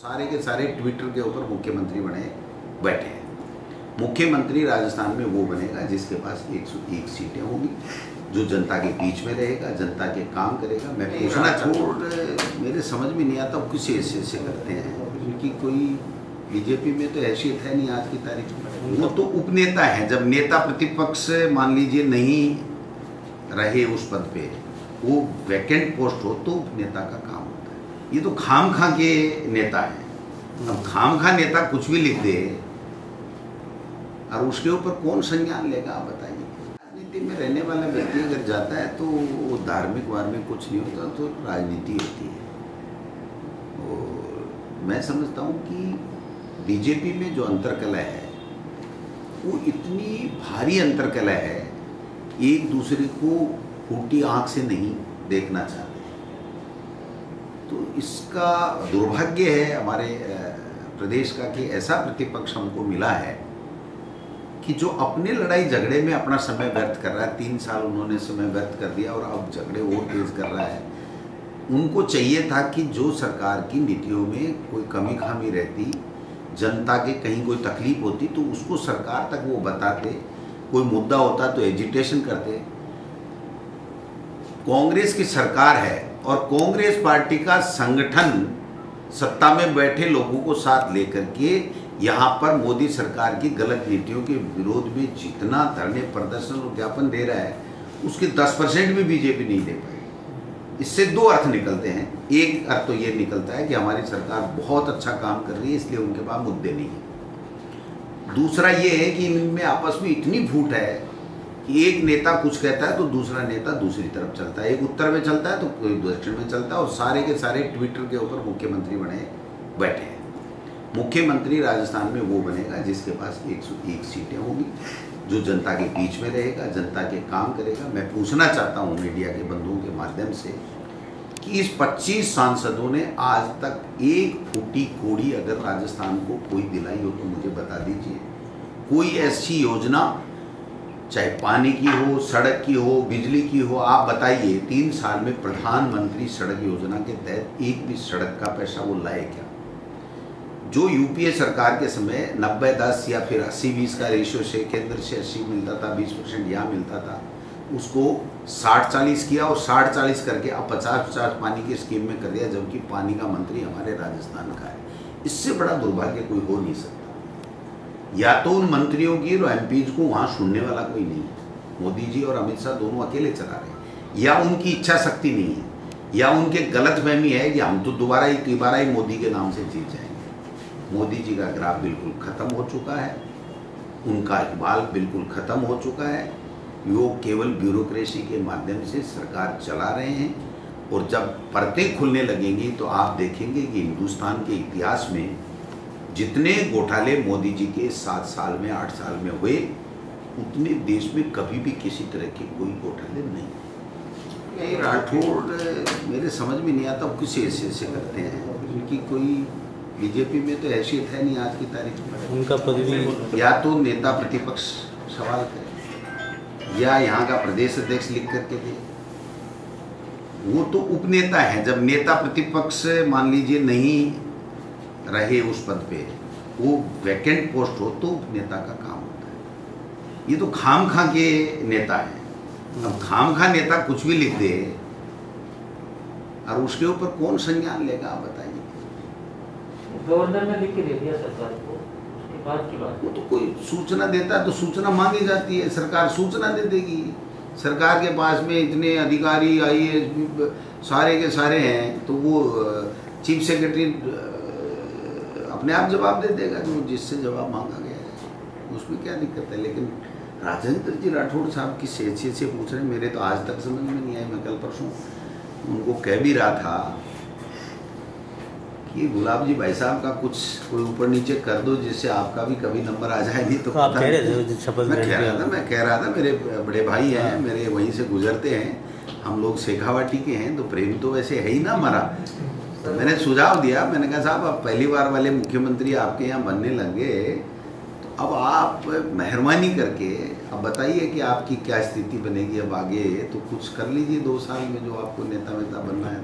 सारे के सारे ट्विटर के ऊपर मुख्यमंत्री बने बैठे हैं। मुख्यमंत्री राजस्थान में वो बनेगा जिसके पास 101 सीटें होंगी, जो जनता के बीच में रहेगा, जनता के काम करेगा। मैं पूछना चाहूँ, मेरे समझ में नहीं आता किस हैसियत से करते हैं, क्योंकि कोई बीजेपी में तो हैसियत है नहीं आज की तारीख में। वो तो उपनेता है। जब नेता प्रतिपक्ष मान लीजिए नहीं रहे उस पद पे, वो वैकेंट पोस्ट हो तो उपनेता का काम होता है। ये तो खामखा के नेता है। अब खामखा नेता कुछ भी लिख दे और उसके ऊपर कौन संज्ञान लेगा, आप बताइए। राजनीति में रहने वाला व्यक्ति अगर जाता है तो वो धार्मिक वार्मिक कुछ नहीं होता, तो राजनीति होती है। और मैं समझता हूँ कि बीजेपी में जो अंतर्कलह है वो इतनी भारी अंतर्कलह है, एक दूसरे को फूटी आंख से नहीं देखना चाहते। तो इसका दुर्भाग्य है हमारे प्रदेश का कि ऐसा प्रतिपक्ष हमको मिला है कि जो अपने लड़ाई झगड़े में अपना समय व्यर्थ कर रहा है। 3 साल उन्होंने समय व्यर्थ कर दिया और अब झगड़े और तेज कर रहा है। उनको चाहिए था कि जो सरकार की नीतियों में कोई कमी खामी रहती, जनता के कहीं कोई तकलीफ होती तो उसको सरकार तक वो बताते, कोई मुद्दा होता तो एजिटेशन करते। कांग्रेस की सरकार है और कांग्रेस पार्टी का संगठन सत्ता में बैठे लोगों को साथ लेकर के यहाँ पर मोदी सरकार की गलत नीतियों के विरोध में जितना धरने प्रदर्शन और ज्ञापन दे रहा है, उसके 10% भी बीजेपी नहीं दे पाई। इससे 2 अर्थ निकलते हैं। एक अर्थ तो ये निकलता है कि हमारी सरकार बहुत अच्छा काम कर रही है, इसलिए उनके पास मुद्दे नहीं है। दूसरा ये है कि इनमें आपस में इतनी फूट है कि एक नेता कुछ कहता है तो दूसरा नेता दूसरी तरफ चलता है, एक उत्तर में चलता है तो कोई दक्षिण में चलता है, और सारे के सारे ट्विटर के ऊपर मुख्यमंत्री बने बैठे हैं। मुख्यमंत्री राजस्थान में वो बनेगा जिसके पास 101 सीटें होंगी, जो जनता के बीच में रहेगा, जनता के काम करेगा। मैं पूछना चाहता हूँ मीडिया के बंधुओं के माध्यम से कि इस 25 सांसदों ने आज तक एक फूटी कोड़ी अगर राजस्थान को कोई दिलाई हो तो मुझे बता दीजिए। कोई ऐसी योजना, चाहे पानी की हो, सड़क की हो, बिजली की हो, आप बताइए 3 साल में प्रधानमंत्री सड़क योजना के तहत एक भी सड़क का पैसा वो लाए क्या? जो यूपीए सरकार के समय 90-10 या फिर 80-20 का रेशियो से केंद्र से 80 मिलता था, 20% यहाँ मिलता था, उसको 60-40 किया और 60-40 करके अब 50-50 पानी की स्कीम में कर दिया, जबकि पानी का मंत्री हमारे राजस्थान का है। इससे बड़ा दुर्भाग्य कोई हो नहीं सकता। या तो उन मंत्रियों की और एमपीज को वहाँ सुनने वाला कोई नहीं है, मोदी जी और अमित शाह दोनों अकेले चला रहे हैं, या उनकी इच्छा शक्ति नहीं है, या उनके गलतफहमी है कि हम तो दोबारा ही मोदी के नाम से जीत जाएंगे। मोदी जी का ग्राफ बिल्कुल ख़त्म हो चुका है, उनका इकबाल बिल्कुल ख़त्म हो चुका है। वो केवल ब्यूरोक्रेसी के माध्यम से सरकार चला रहे हैं, और जब परतें खुलने लगेंगी तो आप देखेंगे कि हिंदुस्तान के इतिहास में जितने घोटाले मोदी जी के 7 साल में 8 साल में हुए, उतने देश में कभी भी किसी तरह के कोई घोटाले नहीं। राठौड़ मेरे समझ में नहीं आता किस हैसियत से करते हैं, क्योंकि कोई बीजेपी में तो हैसियत है नहीं आज की तारीख में। उनका पदवी या तो नेता प्रतिपक्ष सवाल करे, या यहाँ का प्रदेश अध्यक्ष लिख करके दे। वो तो उपनेता है। जब नेता प्रतिपक्ष मान लीजिए नहीं रहे उस पद पे, वो वैकेंट पोस्ट हो तो उपनेता का काम होता है। ये तो खामखा के नेता है। अब खामखा नेता कुछ भी लिख दे और उसके ऊपर कौन संज्ञान लेगा, आप बताइए। गवर्नर ने लिख के दे दिया सरकार को, उसके बाद की बात। वो तो कोई सूचना देता है तो सूचना मांगी जाती है, सरकार सूचना दे देगी। सरकार के पास में इतने अधिकारी IAS सारे के सारे हैं, तो वो चीफ सेक्रेटरी अपने आप जवाब दे देगा जो जिससे जवाब मांगा गया है, उसमें क्या दिक्कत है। लेकिन राजेंद्र जी राठौड़ साहब की हैसियत से पूछ रहे हैं, मेरे तो आज तक समझ में नहीं आई। मैं कल परसों उनको कह भी रहा था कि गुलाब जी भाई साहब का कुछ कोई ऊपर नीचे कर दो जिससे आपका भी कभी नंबर आ जाए। नहीं तो आप कह रहे थे शपथ मैं कह रहा था मेरे बड़े भाई हैं, मेरे वहीं से गुजरते हैं, हम लोग शेखावाटी के हैं, तो प्रेम तो वैसे है ही ना हमारा। तो मैंने सुझाव दिया, मैंने कहा साहब अब पहली बार वाले मुख्यमंत्री आपके यहाँ बनने लगे, तो अब आप मेहरबानी करके अब बताइए कि आपकी क्या स्थिति बनेगी अब आगे, तो कुछ कर लीजिए 2 साल में जो आपको नेता वेता बनना है।